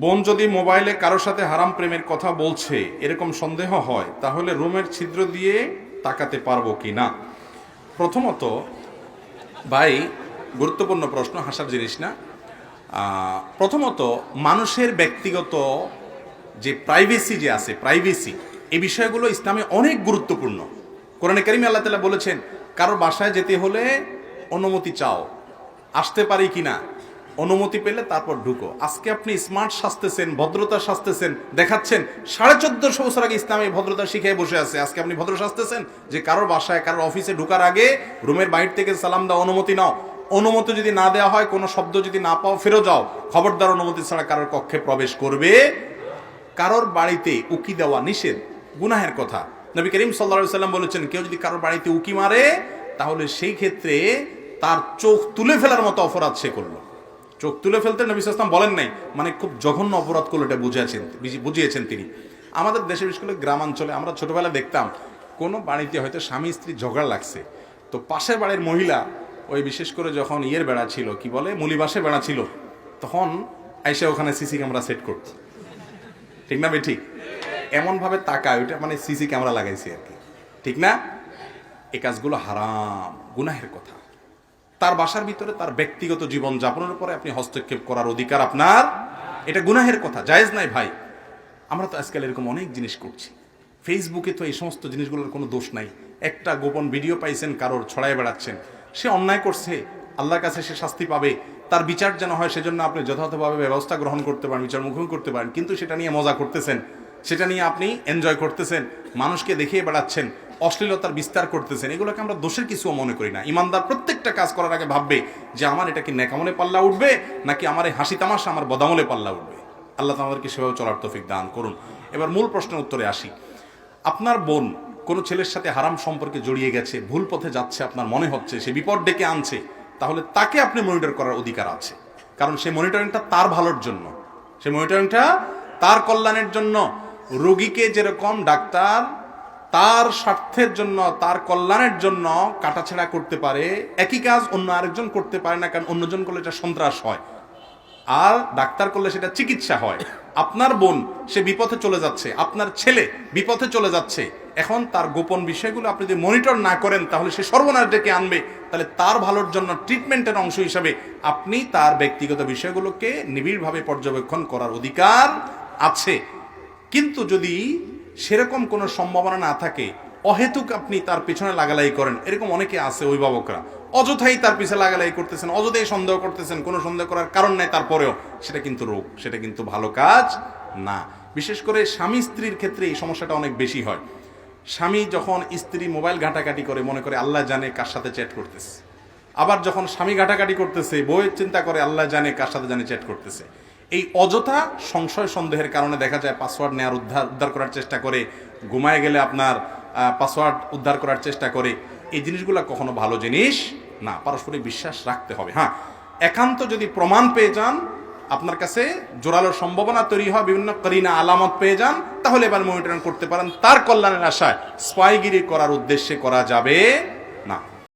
বোন যদি মোবাইলে কারোর সাথে হারাম প্রেমের কথা বলছে এরকম সন্দেহ হয়, তাহলে রুমের ছিদ্র দিয়ে তাকাতে পারবো কি না? প্রথমত ভাই, গুরুত্বপূর্ণ প্রশ্ন, হাসার জিনিস না। প্রথমত মানুষের ব্যক্তিগত যে প্রাইভেসি যে আছে, প্রাইভেসি এই বিষয়গুলো ইসলামে অনেক গুরুত্বপূর্ণ। কোরআনে কারিমে আল্লাহ তাআলা বলেছেন কারোর বাসায় যেতে হলে অনুমতি চাও, আসতে পারি কিনা, অনুমতি পেলে তারপর ঢুকো। আজকে আপনি স্মার্ট সাজতেছেন, ভদ্রতা সাজতেছেন, দেখাচ্ছেন 1450 বছর আগে ইসলামে ভদ্রতা শিখে বসে আছে। আজকে আপনি ভদ্র সাজতেছেন যে কারোর বাসায় কারোর অফিসে ঢোকার আগে রুমের বাইরে থেকে সালাম দাও, অনুমতি নাও। অনুমতি যদি না দেওয়া হয়, কোনো শব্দ যদি না পাও, ফেরো যাও। খবরদার অনুমতি ছাড়া কারোর কক্ষে প্রবেশ করবে। কারোর বাড়িতে উকি দেওয়া নিষেধ, গুনাহের কথা। নবী করিম সাল্লাল্লাহু আলাইহি ওয়াসাল্লাম বলেছেন কেউ যদি কারোর বাড়িতে উকি মারে তাহলে সেই ক্ষেত্রে তার চোখ তুলে ফেলার মতো অপরাধ সে করলো। চোখ তুলে ফেলতে নবী সাল্লাল্লাহু আলাইহি ওয়াসাল্লাম বলেন নাই, মানে খুব জঘন্য অপরাধ করলো, এটা বুঝিয়েছেন তিনি। আমাদের দেশে বিশেষ করে গ্রামাঞ্চলে আমরা ছোটবেলায় দেখতাম কোনো বাড়িতে হয়তো স্বামী স্ত্রী ঝগড়া লাগছে, তো পাশের বাড়ির মহিলা ওই বিশেষ করে যখন ইয়ের বেড়া ছিল, কি বলে, মুলিবাসে বেড়া ছিল, তখন আইসা ওখানে সিসি ক্যামেরা সেট করত। ঠিক না ঠিক? এমন ভাবে তাকায়, ওইটা মানে সিসি ক্যামেরা লাগাইছে আর কি, ঠিক না? এই কাজগুলো হারাম, গুনাহের কথা। তার বাসার ভিতরে তার ব্যক্তিগত জীবন যাপনের উপরে আপনি হস্তক্ষেপ করার অধিকার আপনার, এটা গুনাহের কথা, জায়েজ নাই ভাই। আমরা তো আজকাল এরকম অনেক জিনিস করছি। ফেসবুকে তো এই সমস্ত জিনিসগুলোর কোনো দোষ নাই। একটা গোপন ভিডিও পাইছেন কারোর, ছড়াই বেড়াচ্ছেন, সে অন্যায় করছে, আল্লাহর কাছে সে শাস্তি পাবে, তার বিচার যেন হয় সেজন্য আপনি যথাযথভাবে ব্যবস্থা গ্রহণ করতে পারেন, বিচার মুখোমুখি করতে পারেন। কিন্তু সেটা নিয়ে মজা করতেছেন, সেটা নিয়ে আপনি এনজয় করতেছেন, মানুষকে দেখিয়ে বেড়াচ্ছেন, অশ্লীলতার বিস্তার করতেছেন। এগুলোকে আমরা দোষের কিছুও মনে করি না। ইমানদার প্রত্যেকটা কাজ করার আগে ভাববে যে আমার এটা কি নেকামলে পাল্লা উঠবে, নাকি আমার এই হাসি তামাশা আমার বদামলে পাল্লা উঠবে। আল্লাহ আমাদেরকে সেভাবে চলার তৌফিক দান করুন। এবার মূল প্রশ্নের উত্তরে আসি। আপনার বোন কোনো ছেলের সাথে হারাম সম্পর্কে জড়িয়ে গেছে, ভুল পথে যাচ্ছে, আপনার মনে হচ্ছে সে বিপদ ডেকে আনছে, তাহলে তাকে আপনি মনিটর করার অধিকার আছে। কারণ সেই মনিটরিংটা তার ভালোর জন্য, সেই মনিটরিংটা তার কল্যাণের জন্য। রোগীকে যেরকম ডাক্তার তার স্বার্থের জন্য, তার কল্যাণের জন্য কাটাছেঁড়া করতে পারে, একই কাজ অন্য আরেকজন করতে পারে না, কারণ অন্যজন করলে এটা সন্ত্রাস হয়, আর ডাক্তার করলে সেটা চিকিৎসা হয়। আপনার বোন সে বিপথে চলে যাচ্ছে, আপনার ছেলে বিপথে চলে যাচ্ছে, এখন তার গোপন বিষয়গুলো আপনি যদি মনিটর না করেন তাহলে সে সর্বনাশ ডেকে আনবে। তাহলে তার ভালোর জন্য ট্রিটমেন্টের অংশ হিসাবে আপনি তার ব্যক্তিগত বিষয়গুলোকে নিবিড়ভাবে পর্যবেক্ষণ করার অধিকার আছে। কিন্তু যদি সেরকম কোনো সম্ভাবনা না থাকে, অহেতুক আপনি তার পিছনে লাগালাই করেন, এরকম অনেকে আছে অভিভাবকরা, অযথাই তার পিছনে লাগালাই করতেছেন, অযথাই সন্দেহ করতেছেন, কোনো সন্দেহ করার কারণ নাই, তারপরেও সেটা কিন্তু রোগ, সেটা কিন্তু ভালো কাজ না। বিশেষ করে স্বামী স্ত্রীর ক্ষেত্রে এই সমস্যাটা অনেক বেশি হয়। স্বামী যখন স্ত্রী মোবাইল ঘাটাঘাটি করে, মনে করে আল্লাহ জানে কার সাথে চ্যাট করতেছে। আবার যখন স্বামী ঘাটাঘাটি করতেছে, বউয়ের চিন্তা করে আল্লাহ জানে কার সাথে জানে চ্যাট করতেছে। এই অযথা সংশয় সন্দেহের কারণে দেখা যায় পাসওয়ার্ড নেওয়ার উদ্ধার করার চেষ্টা করে, ঘুমায় গেলে আপনার পাসওয়ার্ড উদ্ধার করার চেষ্টা করে। এই জিনিসগুলো কখনো ভালো জিনিস না। পারস্পরিক বিশ্বাস রাখতে হবে। হ্যাঁ, একান্ত যদি প্রমাণ পেয়ে যান, আপনার কাছে জোরালো সম্ভাবনা তৈরি হয়, বিভিন্ন করিনা আলামত পেয়ে যান, তাহলে এবার মনিটরিং করতে পারেন। তার কল্যাণের আশায় স্পাইগিরি করার উদ্দেশ্যে করা যাবে